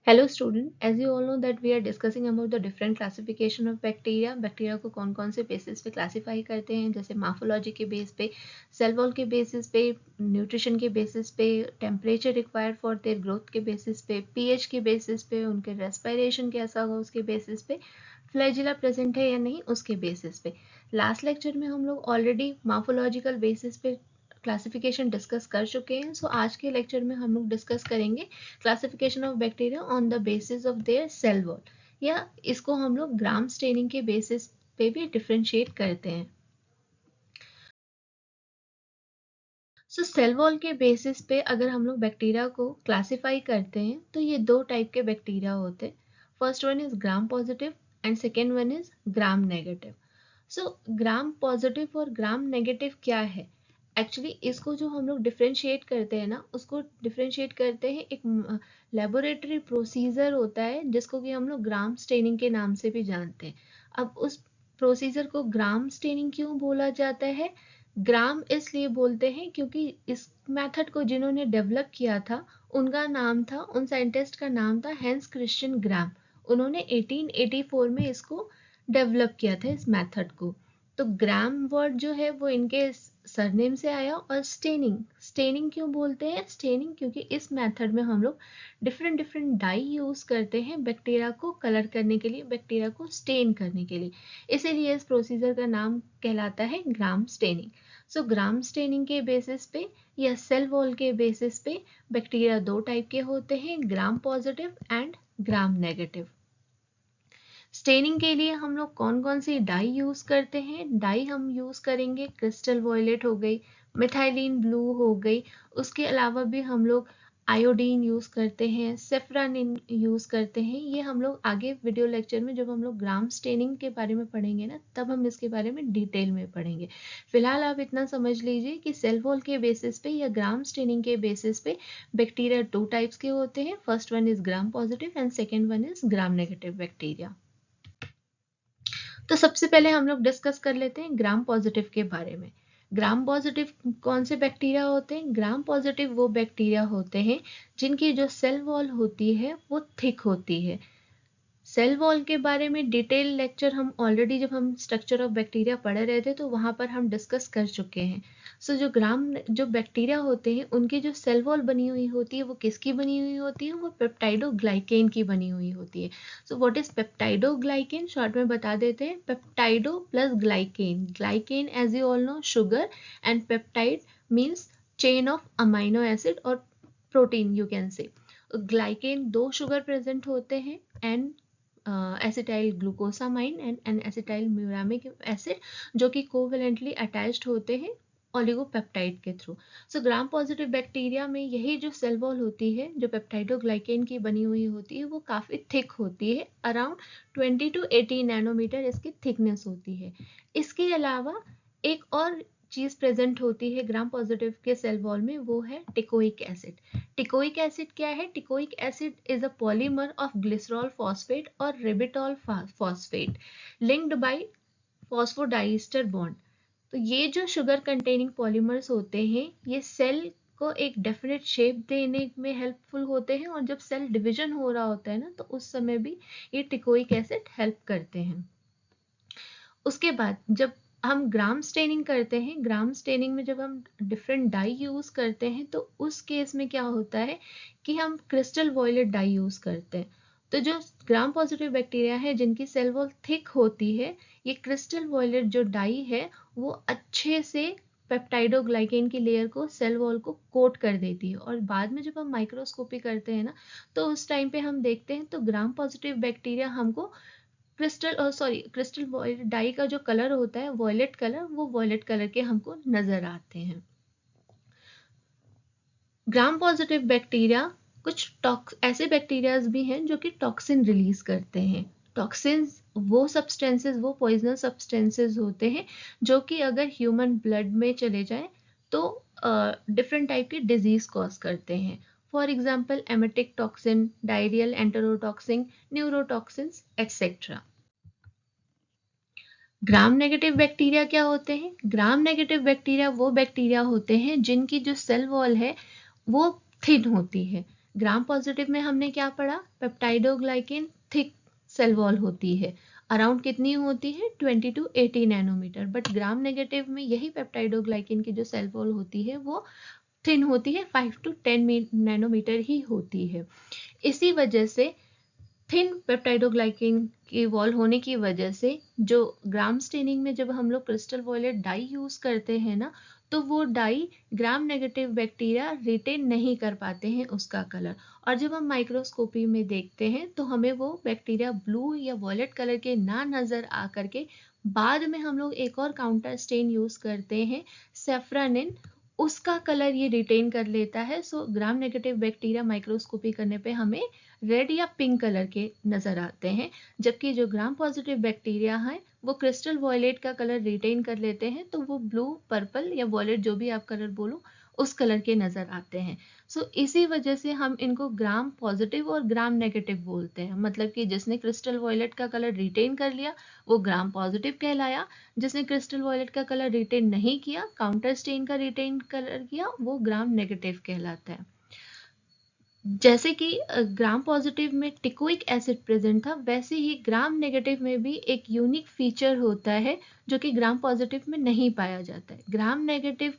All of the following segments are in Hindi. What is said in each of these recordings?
Hello student, as you all know that we are discussing about the different classification of bacteria. Bacteria को कौन कौन से बेसिस पे क्लासीफाई करते हैं, जैसे मार्फोलॉजी के बेस पे, सेल वॉल के बेसिस पे, न्यूट्रिशन के बेसिस पे, temperature required for their growth के बेसिस पे, पीएच के बेसिस पे, उनके रेस्पिरेशन कैसा होगा उसके बेसिस पे, फ्लैजिला प्रेजेंट है या नहीं उसके बेसिस पे. लास्ट लेक्चर में हम लोग ऑलरेडी मार्फोलॉजिकल बेसिस पे क्लासिफिकेशन डिस्कस कर चुके हैं. सो आज के लेक्चर में हम लोग डिस्कस करेंगे classification of bacteria on the basis of their cell wall, या इसको हम लोग ग्राम स्टेनिंग के बेसिस पे भी डिफरेंशिएट करते हैं. सो सेल वॉल के बेसिस पे अगर हम लोग बैक्टीरिया को क्लासिफाई करते हैं तो ये दो टाइप के बैक्टीरिया होते हैं. First one is gram positive and second one is gram negative. So gram positive और ग्राम नेगेटिव क्या है? एक्चुअली इसको जो हम लोग डिफ्रेंशिएट करते हैं ना, उसको डिफ्रेंशिएट करते हैं एक लेबोरेटरी प्रोसीजर होता है जिसको कि हम लोग ग्राम स्टेनिंग के नाम से भी जानते हैं. अब उस प्रोसीजर को ग्राम स्टेनिंग क्यों बोला जाता है? ग्राम इसलिए बोलते हैं क्योंकि इस मेथड को जिन्होंने डेवलप किया था उनका नाम था, उन साइंटिस्ट का नाम था हैंस क्रिश्चियन ग्राम. उन्होंने 1884 में इसको डेवलप किया था इस मेथड को. तो ग्राम वर्ड जो है वो इनके सरनेम से आया. और स्टेनिंग, स्टेनिंग क्यों बोलते हैं? स्टेनिंग क्योंकि इस मेथड में हम लोग डिफरेंट डिफरेंट डाई यूज करते हैं बैक्टीरिया को कलर करने के लिए, बैक्टीरिया को स्टेन करने के लिए. इसीलिए इस प्रोसीजर का नाम कहलाता है ग्राम स्टेनिंग. सो ग्राम स्टेनिंग के बेसिस पे या सेल वॉल के बेसिस पे बैक्टीरिया दो टाइप के होते हैं, gram positive and gram negative. Staining के लिए हम लोग कौन कौन सी डाई यूज करते हैं? डाई हम यूज करेंगे क्रिस्टल वॉयलेट हो गई, मिथाइलिन ब्लू हो गई, उसके अलावा भी हम लोग आयोडीन यूज करते हैं, सेफ्रानिन यूज करते हैं. ये हम लोग आगे वीडियो लेक्चर में जब हम लोग ग्राम स्टेनिंग के बारे में पढ़ेंगे ना, तब हम इसके बारे में डिटेल में पढ़ेंगे. फिलहाल आप इतना समझ लीजिए कि सेल वॉल के बेसिस पे या ग्राम स्टेनिंग के बेसिस पे बैक्टीरिया टू टाइप्स के होते हैं. First one is gram positive and second one is gram negative bacteria. तो सबसे पहले हम लोग डिस्कस कर लेते हैं ग्राम पॉजिटिव के बारे में. ग्राम पॉजिटिव कौन से बैक्टीरिया होते हैं? ग्राम पॉजिटिव वो बैक्टीरिया होते हैं जिनकी जो सेल वॉल होती है वो थिक होती है. सेल वॉल के बारे में डिटेल लेक्चर हम ऑलरेडी जब हम स्ट्रक्चर ऑफ बैक्टीरिया पढ़ रहे थे तो वहां पर हम डिस्कस कर चुके हैं. सो जो बैक्टीरिया होते हैं उनकी जो सेल वॉल बनी हुई होती है वो किसकी बनी हुई होती है? वो पेप्टाइडोग्लाइकेन की बनी हुई होती है. So what is peptidoglycan? Short में बता देते हैं. Peptido plus glycan. Glycan as you all know sugar and peptide means chain of amino acid और protein you can say. Glycan दो शुगर प्रेजेंट होते हैं, and acetyl glucosamine and N acetyl muramic acid, जो कि कोवेलेंटली अटैच्ड होते हैं ओलिगोपेप्टाइड के through. So gram positive bacteria में यही जो सेल वॉल होती है जो पेप्टाइडोग्लाइकेन की बनी हुई होती है वो काफ़ी थिक होती है. अराउंड 20 to 80 नैनोमीटर इसकी थिकनेस होती है. इसके अलावा एक और चीज प्रेजेंट होती है ग्राम पॉजिटिव के सेल वॉल में, वो है टिकोइक एसिड. टिकोइक एसिड क्या है? Teichoic acid is a polymer of glycerol phosphate और ribitol phosphate linked by phosphodiester bond. तो ये जो शुगर कंटेनिंग पॉलीमर्स होते हैं ये सेल को एक डेफिनेट शेप देने में हेल्पफुल होते हैं, और जब सेल डिवीजन हो रहा होता है ना तो उस समय भी ये टिकोइक एसिड हेल्प करते हैं. उसके बाद जब हम ग्राम स्टेनिंग करते हैं, ग्राम स्टेनिंग में जब हम डिफरेंट डाई यूज करते हैं तो उस केस में क्या होता है कि हम क्रिस्टल वॉयलेट डाई यूज करते हैं. तो जो ग्राम पॉजिटिव बैक्टीरिया है जिनकी सेल वॉल थिक होती है, ये क्रिस्टल वॉयलेट जो डाई है वो अच्छे से पेप्टाइडोग्लाइकेन की लेयर को, सेल वॉल को कोट कर देती है. और बाद में जब हम माइक्रोस्कोपी करते हैं ना तो उस टाइम पे हम देखते हैं तो ग्राम पॉजिटिव बैक्टीरिया हमको क्रिस्टल वॉयलेट डाई का जो कलर होता है वॉयलेट कलर, वो वॉयलेट कलर के हमको नजर आते हैं. ग्राम पॉजिटिव बैक्टीरिया कुछ ऐसे बैक्टीरियाज भी हैं जो कि टॉक्सिन रिलीज करते हैं. टॉक्सिन्स वो सब्सटेंसेस, वो पॉइजनस सब्सटेंसेस होते हैं जो कि अगर ह्यूमन ब्लड में चले जाएं तो डिफरेंट टाइप की डिजीज कॉज करते हैं. For example emetic toxin, diarrhoeal enterotoxin, neurotoxins etcetera. Gram negative bacteria क्या होते हैं? ग्राम नेगेटिव बैक्टीरिया वो बैक्टीरिया होते हैं जिनकी जो सेल वॉल है वो थिन होती है. ग्राम पॉजिटिव में हमने क्या पढ़ा, पेप्टाइडोग्लाइकेन थिक सेल वॉल होती है, अराउंड कितनी होती है 20 to 80 nanometre, but gram negative में यही पेप्टाइडोग्लाइकेन की जो सेल वॉल होती है वो थिन होती है, 5 to 10 नैनोमीटर ही होती है। इसी वजह से थिन पेप्टाइडोग्लाइकेन की वॉल होने की वजह से जो ग्राम स्टेनिंग में जब हम लोग क्रिस्टल वॉयलेट डाई यूज करते हैं ना, तो वो dye gram negative bacteria retain नहीं कर पाते हैं उसका कलर, और जब हम माइक्रोस्कोपी में देखते हैं तो हमें वो बैक्टीरिया ब्लू या वॉयलेट कलर के ना नजर आ करके बाद में हम लोग एक और काउंटर स्टेन यूज करते हैं सेफ्रानिन, उसका कलर ये रिटेन कर लेता है। सो ग्राम नेगेटिव बैक्टीरिया माइक्रोस्कोपी करने पे हमें रेड या पिंक कलर के नजर आते हैं, जबकि जो ग्राम पॉजिटिव बैक्टीरिया है वो क्रिस्टल वॉयलेट का कलर रिटेन कर लेते हैं, तो वो ब्लू, पर्पल या वॉयलेट जो भी आप कलर बोलो उस कलर के नजर आते हैं। सो इसी वजह से हम इनको ग्राम पॉजिटिव और ग्राम नेगेटिव बोलते हैं, मतलब कि जिसने क्रिस्टल वॉयलेट का कलर रिटेन कर लिया वो ग्राम पॉजिटिव कहलाया, जिसने क्रिस्टल वॉयलेट का कलर रिटेन नहीं किया, काउंटर स्टेन का रिटेन कलर किया, वो ग्राम नेगेटिव कहलाता है। जैसे कि ग्राम पॉजिटिव में टिकोइक एसिड प्रेजेंट था, वैसे ही ग्राम नेगेटिव में भी एक यूनिक फीचर होता है जो कि ग्राम पॉजिटिव में नहीं पाया जाता है। ग्राम नेगेटिव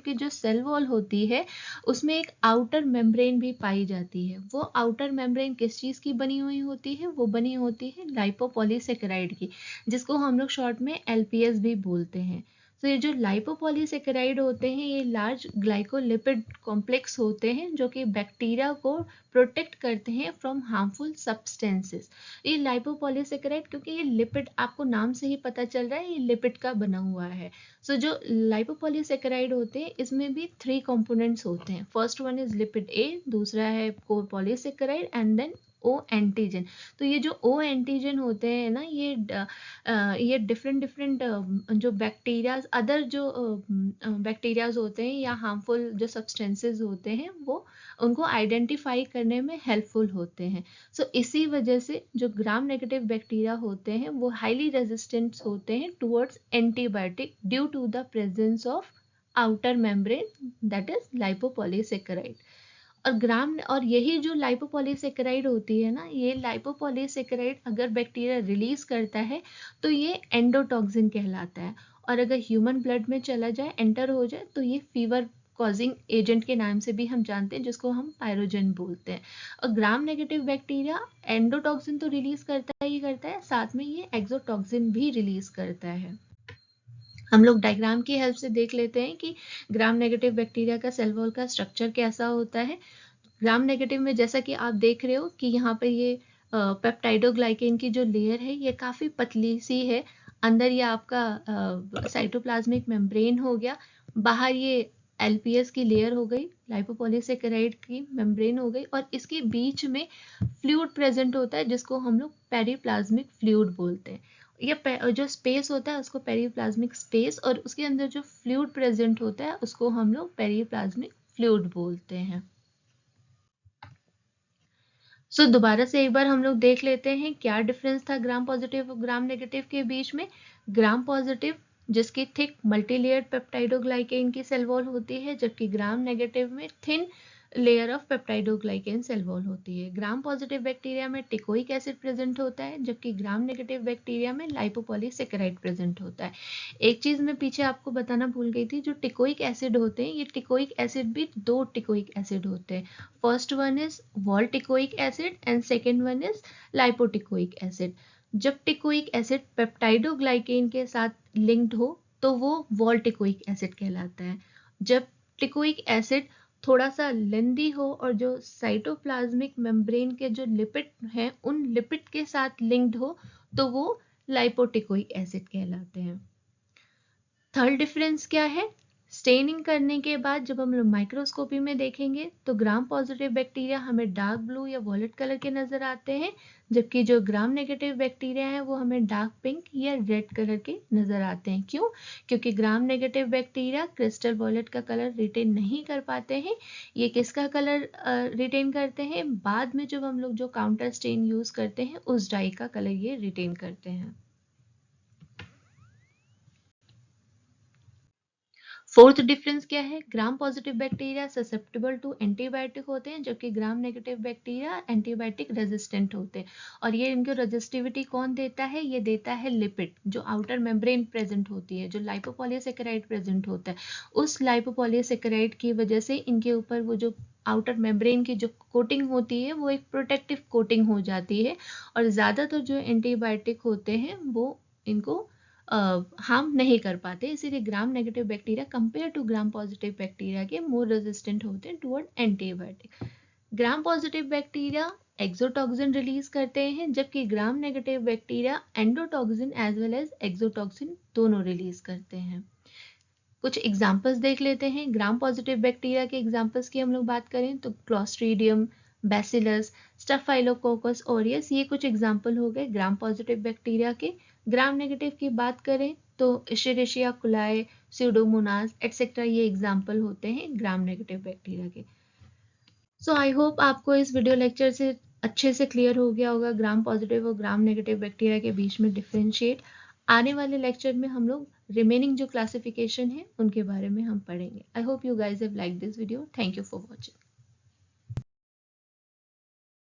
की जो सेल वॉल होती है उसमें एक आउटर मेम्ब्रेन भी पाई जाती है। वो आउटर मेम्ब्रेन किस चीज की बनी हुई होती है, वो बनी होती है लाइपोपॉलीसेकेराइड की, जिसको हम लोग शॉर्ट में एलपीएस भी बोलते हैं। तो ये जो लाइपोपॉलीसेकेराइड होते हैं ये लार्ज ग्लाइकोलिपिड कॉम्प्लेक्स होते हैं जो कि बैक्टीरिया को प्रोटेक्ट करते हैं फ्रॉम हार्मफुल सब्सटेंसेस। ये लाइपोपॉलीसेकेराइड, क्योंकि ये लिपिड, आपको नाम से ही पता चल रहा है ये लिपिड का बना हुआ है। सो जो लाइपोपॉलीसेकेराइड होते हैं इसमें भी 3 कंपोनेंट्स होते हैं। फर्स्ट वन इज लिपिड ए, दूसरा है कोपॉलीसेकेराइड एंड देन ओ एंटीजन। तो ये जो ओ एंटीजन होते हैं ना, ये डिफरेंट डिफरेंट जो बैक्टीरियाज, अदर जो बैक्टीरियाज होते हैं या हार्मफुल जो सब्सटेंसेस होते हैं वो उनको आइडेंटिफाई करने में हेल्पफुल होते हैं। सो इसी वजह से जो ग्राम नेगेटिव बैक्टीरिया होते हैं वो हाईली रेजिस्टेंट होते हैं towards antibiotic due to the presence of outer membrane that is lipopolysaccharide. और यही जो लाइपोपॉलीसेकेराइड होती है ना, ये लाइपोपॉलीसेकेराइड अगर बैक्टीरिया रिलीज करता है तो ये एंडोटॉक्सिन कहलाता है, और अगर ह्यूमन ब्लड में चला जाए, एंटर हो जाए, तो ये फीवर कॉजिंग एजेंट के नाम से भी हम जानते हैं, जिसको हम पायरोजन बोलते हैं। और ग्राम नेगेटिव बैक्टीरिया एंडोटॉक्सिन तो रिलीज करता ही करता है, साथ में ये एक्सोटॉक्सिन भी रिलीज करता है। हम लोग डायग्राम की हेल्प से देख लेते हैं कि ग्राम नेगेटिव बैक्टीरिया का सेल वॉल का स्ट्रक्चर कैसा होता है। ग्राम नेगेटिव में जैसा कि आप देख रहे हो कि यहाँ पे ये पेप्टाइडोग्लाइकेन की जो लेयर है ये काफ़ी पतली सी है। अंदर ये आपका साइटोप्लाज्मिक मेम्ब्रेन हो गया, बाहर ये एलपीएस की लेयर हो गई, लाइपोपॉलीसेकेराइड की मेम्ब्रेन हो गई, और इसके बीच में फ्लूइड प्रेजेंट होता है जिसको हम लोग पेरीप्लाज्मिक फ्लूइड बोलते हैं। ये जो स्पेस होता है उसको पेरीप्लाज्मिक स्पेस, और उसके अंदर जो फ्लूइड प्रेजेंट होता है उसको हम लोग पेरीप्लाज्मिक फ्लूइड बोलते हैं। सो दोबारा से एक बार हम लोग देख लेते हैं क्या डिफरेंस था ग्राम पॉजिटिव और ग्राम नेगेटिव के बीच में। ग्राम पॉजिटिव जिसकी थिक मल्टीलेयर्ड पेप्टाइडोग्लाइकेन की सेल वॉल होती है, जबकि ग्राम नेगेटिव में thin layer of peptidoglycan cell wall होती है। ग्राम पॉजिटिव बैक्टीरिया में टिकोइक एसिड प्रेजेंट होता है, जबकि ग्राम नेगेटिव बैक्टीरिया में लाइपोपॉलीसेकेराइड प्रेजेंट होता है। एक चीज मैं पीछे आपको बताना भूल गई थी, जो टिकोइक एसिड होते हैं, ये टिकोइक एसिड भी 2 टिकोइक एसिड होते हैं। First one is wall teichoic acid and second one is lipoteichoic acid. जब टिकोइक एसिड पेप्टाइडोग्लाइकेन के साथ लिंक्ड हो तो वो वॉलटिकोइक एसिड कहलाता है। जब टिकोइक एसिड थोड़ा सा लेंदी हो और जो साइटोप्लाज्मिक मेम्ब्रेन के जो लिपिड हैं उन लिपिड के साथ लिंक्ड हो तो वो लाइपोटिकोइक एसिड कहलाते हैं। थर्ड डिफरेंस क्या है, स्टेनिंग करने के बाद जब हम लोग माइक्रोस्कोपी में देखेंगे तो ग्राम पॉजिटिव बैक्टीरिया हमें डार्क ब्लू या वॉयलेट कलर के नजर आते हैं, जबकि जो ग्राम नेगेटिव बैक्टीरिया है वो हमें डार्क पिंक या रेड कलर के नजर आते हैं। क्यों? क्योंकि gram negative bacteria crystal violet का कलर रिटेन नहीं कर पाते हैं। ये किसका कलर रिटेन करते हैं? बाद में जब हम लोग जो काउंटर स्टेन यूज करते हैं उस डाई का कलर ये रिटेन करते हैं। फोर्थ डिफरेंस क्या है, gram positive bacteria susceptible to antibiotic होते हैं, जबकि gram negative bacteria antibiotic resistant होते हैं। और ये इनको रेजिस्टिविटी कौन देता है, ये देता है लिपिड, जो आउटर मेम्ब्रेन प्रेजेंट होती है, जो लाइपोपॉलीसेकेराइड प्रेजेंट होता है, उस लाइपोपॉलीसेकेराइड की वजह से इनके ऊपर वो जो आउटर मेम्ब्रेन की जो कोटिंग होती है वो एक प्रोटेक्टिव कोटिंग हो जाती है, और ज़्यादातर जो एंटीबायोटिक होते हैं वो इनको हार्म नहीं कर पाते। इसीलिए gram negative bacteria compare to gram positive bacteria के मोर रेजिस्टेंट होते हैं toward antibiotic. Gram positive bacteria exotoxin release करते हैं, जबकि gram negative bacteria endotoxin as well as exotoxin दोनों रिलीज करते हैं। कुछ एग्जाम्पल्स देख लेते हैं। ग्राम पॉजिटिव बैक्टीरिया के एग्जाम्पल्स की हम लोग बात करें तो क्लोस्ट्रीडियम, बैसिलस, स्टाफाइलोकोकस ऑरियस, ये कुछ एग्जाम्पल हो गए ग्राम पॉजिटिव बैक्टीरिया के। ग्राम नेगेटिव की बात करें तो इशेरिशिया कुलाई, स्यूडोमोनास एटसेट्रा, ये एग्जाम्पल होते हैं ग्राम नेगेटिव बैक्टीरिया के। सो आई होप आपको इस वीडियो लेक्चर से अच्छे से क्लियर हो गया होगा ग्राम पॉजिटिव और ग्राम नेगेटिव बैक्टीरिया के बीच में डिफरेंशिएट। आने वाले लेक्चर में हम लोग रिमेनिंग जो क्लासिफिकेशन है उनके बारे में हम पढ़ेंगे। I hope you guys have like this video. Thank you for watching.